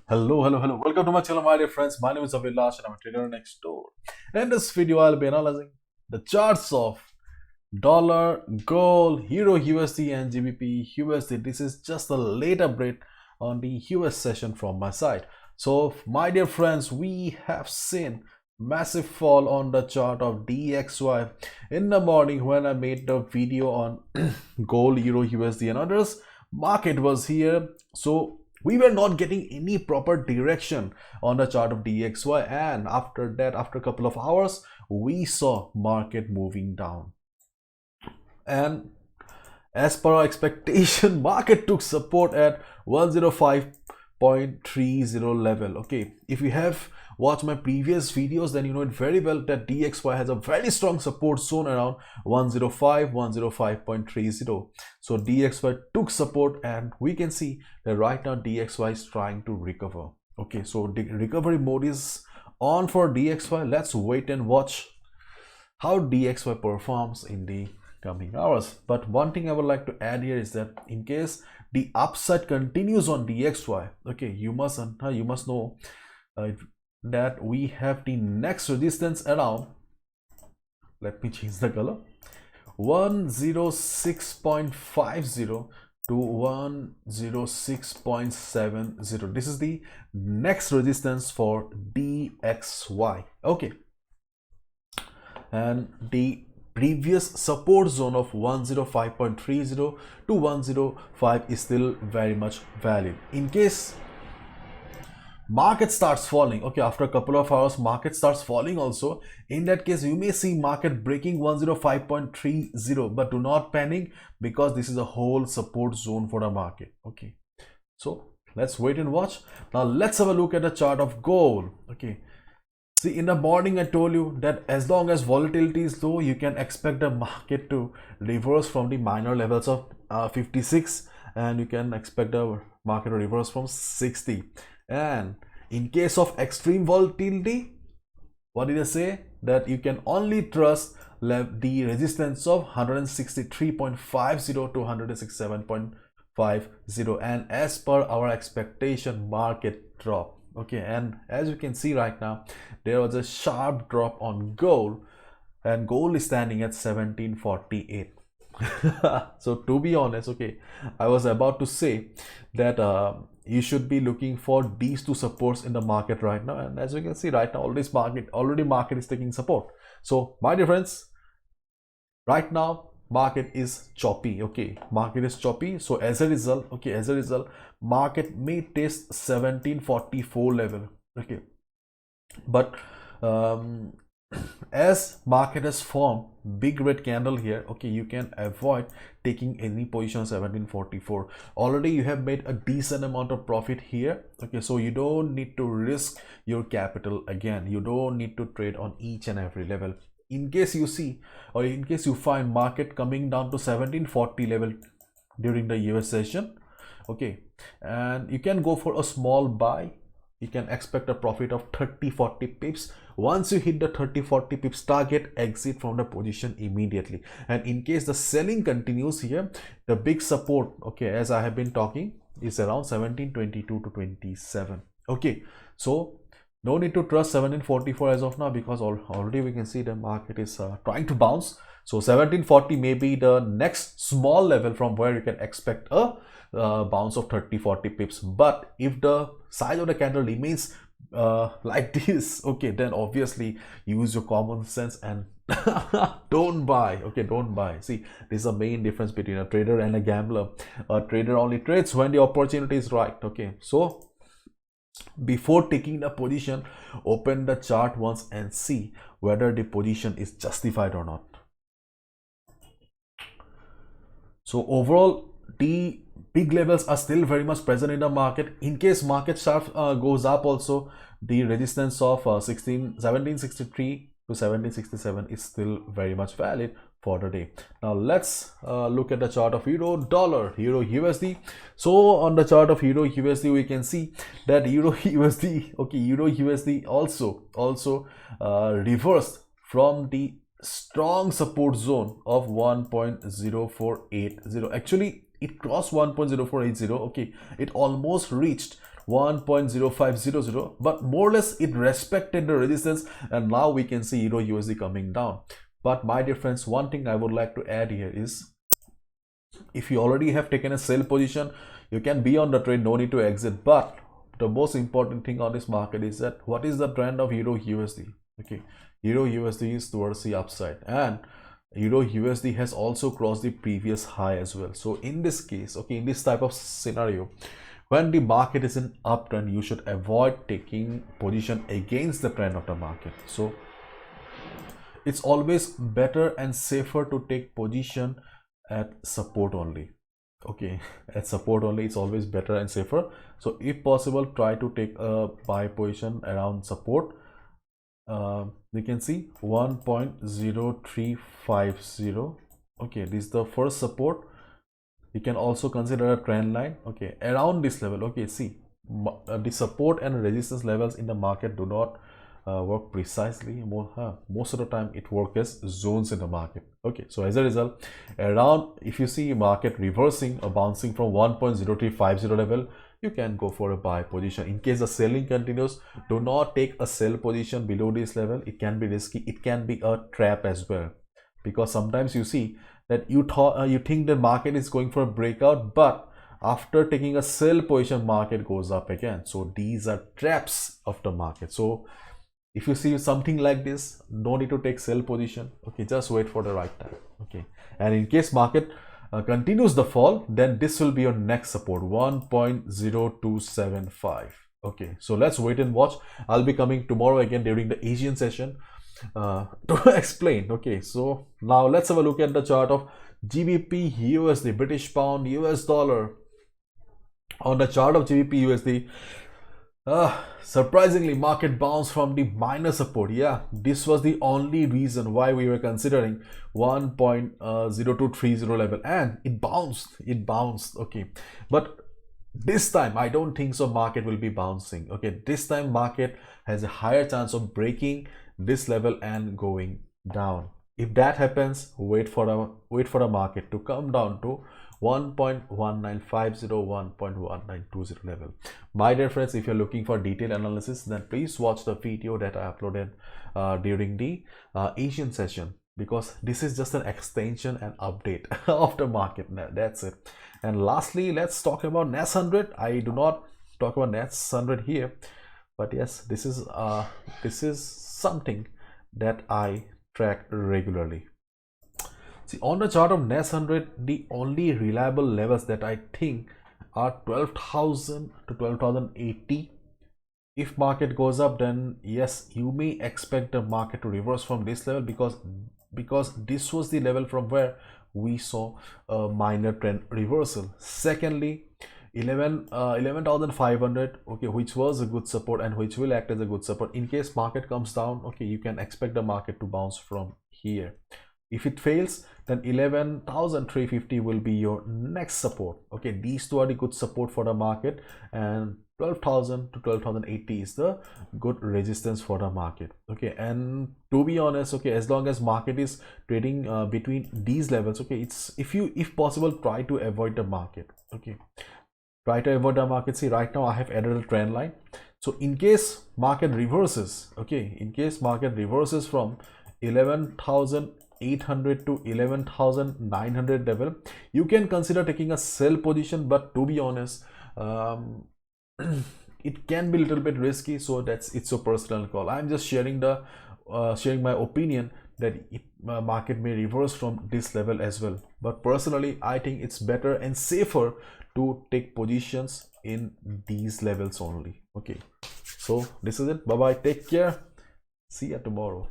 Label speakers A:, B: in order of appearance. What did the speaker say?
A: Hello. Welcome to my channel, my dear friends. My name is Avilash and I'm a trader next door. In this video, I'll be analyzing the charts of dollar, gold, euro USD, and GBP USD. This is just a late update on the US session from my side. So, my dear friends, we have seen massive fall on the chart of DXY in the morning when I made the video on gold, euro USD, and others. Market was here, so we were not getting any proper direction on the chart of DXY, and after that, after a couple of hours, we saw market moving down. And as per our expectation, market took support at 105.30 level. Okay, if you have watched my previous videos, then you know it very well that DXY has a very strong support zone around 105.30. So DXY took support, and we can see that right now DXY is trying to recover. Okay, so the recovery mode is on for DXY. Let's wait and watch how DXY performs in the coming hours. But one thing I would like to add here is that in case the upside continues on DXY, okay, you must know that we have the next resistance around, let me change the color, 106.50 to 106.70. This is the next resistance for DXY. Okay, and the previous support zone of 105.30 to 105 is still very much valid. In case market starts falling, okay, after a couple of hours market starts falling also, in that case you may see market breaking 105.30, but do not panic because this is a whole support zone for the market. Okay, so let's wait and watch. Now let's have a look at the chart of gold. Okay, see, in the morning I told you that as long as volatility is low, you can expect the market to reverse from the minor levels of 56, and you can expect the market to reverse from 60. And in case of extreme volatility, what did I say? That you can only trust the resistance of 163.50 to 167.50, and as per our expectation, market drop. Okay, and as you can see right now, there was a sharp drop on gold, and gold is standing at 1748. So to be honest, okay, I was about to say that you should be looking for these two supports in the market right now, and as you can see right now, already market is taking support. So my dear friends, right now market is choppy. Okay, market is choppy, so as a result, market may test 1744 level. Okay, but as market has formed big red candle here, okay, you can avoid taking any position 1744. Already you have made a decent amount of profit here. Okay, so you don't need to risk your capital again. You don't need to trade on each and every level. In case you see, or in case you find market coming down to 1740 level during the US session, okay, and you can go for a small buy. You can expect a profit of 30-40 pips. Once you hit the 30-40 pips target, exit from the position immediately. And in case the selling continues here, the big support, okay, as I have been talking, is around 1722 to 27. Okay, so no need to trust 1744 as of now, because already we can see the market is trying to bounce. So 1740 may be the next small level from where you can expect a bounce of 30-40 pips. But if the size of the candle remains like this, okay, then obviously use your common sense and don't buy. Okay, don't buy. See, this is the main difference between a trader and a gambler. A trader only trades when the opportunity is right. Okay, so before taking the position, open the chart once and see whether the position is justified or not. So overall, the big levels are still very much present in the market. In case market sharp goes up also, the resistance of 1763 to 1767 is still very much valid for the day. Now let's look at the chart of euro dollar, euro USD. So on the chart of euro USD, we can see that euro USD, okay, euro USD also reversed from the strong support zone of 1.0480. Actually, it crossed 1.0480. Okay, it almost reached 1.0500, but more or less it respected the resistance, and now we can see Euro USD coming down. But my dear friends, one thing I would like to add here is, if you already have taken a sell position, you can be on the trade, no need to exit. But the most important thing on this market is that what is the trend of Euro USD? Okay, Euro USD is towards the upside, and Euro USD has also crossed the previous high as well. So in this case, okay, in this type of scenario, when the market is in uptrend, you should avoid taking position against the trend of the market. So it's always better and safer to take position at support only. Okay, at support only, it's always better and safer. So if possible, try to take a buy position around support. You can see 1.0350. okay, this is the first support. You can also consider a trend line, okay, around this level. Okay, see, the support and resistance levels in the market do not work precisely. Most of the time it works as zones in the market. Okay, so as a result, around, if you see market reversing or bouncing from 1.0350 level, you can go for a buy position. In case the selling continues, do not take a sell position below this level. It can be risky, it can be a trap as well, because sometimes you see that you think the market is going for a breakout, but after taking a sell position, market goes up again. So these are traps of the market. So if you see something like this, no need to take sell position. Okay, just wait for the right time. Okay, and in case market continues the fall, then this will be your next support, 1.0275. okay, so let's wait and watch. I'll be coming tomorrow again during the Asian session to explain. Okay, so now let's have a look at the chart of GBP USD, British Pound, US Dollar. On the chart of GBP USD, surprisingly, market bounced from the minor support. Yeah, this was the only reason why we were considering 1.0230 level, and it bounced. Okay, but this time I don't think so market will be bouncing. Okay, this time market has a higher chance of breaking this level and going down. If that happens, wait for the market to come down to 1.1950, 1.1920 level. My dear friends, if you're looking for detailed analysis, then please watch the video that I uploaded during the Asian session, because this is just an extension and update of the market. That's it. And lastly, let's talk about NAS 100. I do not talk about NAS 100 here, but yes, this is something that I track regularly. See, on the chart of NAS 100, the only reliable levels that I think are 12,000 to 12,080. If market goes up, then yes, you may expect the market to reverse from this level, because this was the level from where we saw a minor trend reversal. Secondly, 11,500, okay, which was a good support and which will act as a good support. In case market comes down, okay, you can expect the market to bounce from here. If it fails, then 11,350 will be your next support. Okay, these two are the good support for the market, and 12,000 to 12,080 is the good resistance for the market. Okay, and to be honest, okay, as long as market is trading between these levels, okay, it's if possible, try to avoid the market. Okay, try to avoid the market. See, right now I have added a trend line. So in case market reverses, okay, in case market reverses from 11,800 to 11,900 level, you can consider taking a sell position, but to be honest, it can be a little bit risky. So it's a personal call. I'm just sharing my opinion that market may reverse from this level as well, but personally I think it's better and safer to take positions in these levels only. Okay, so this is it. Bye bye, take care, see you tomorrow.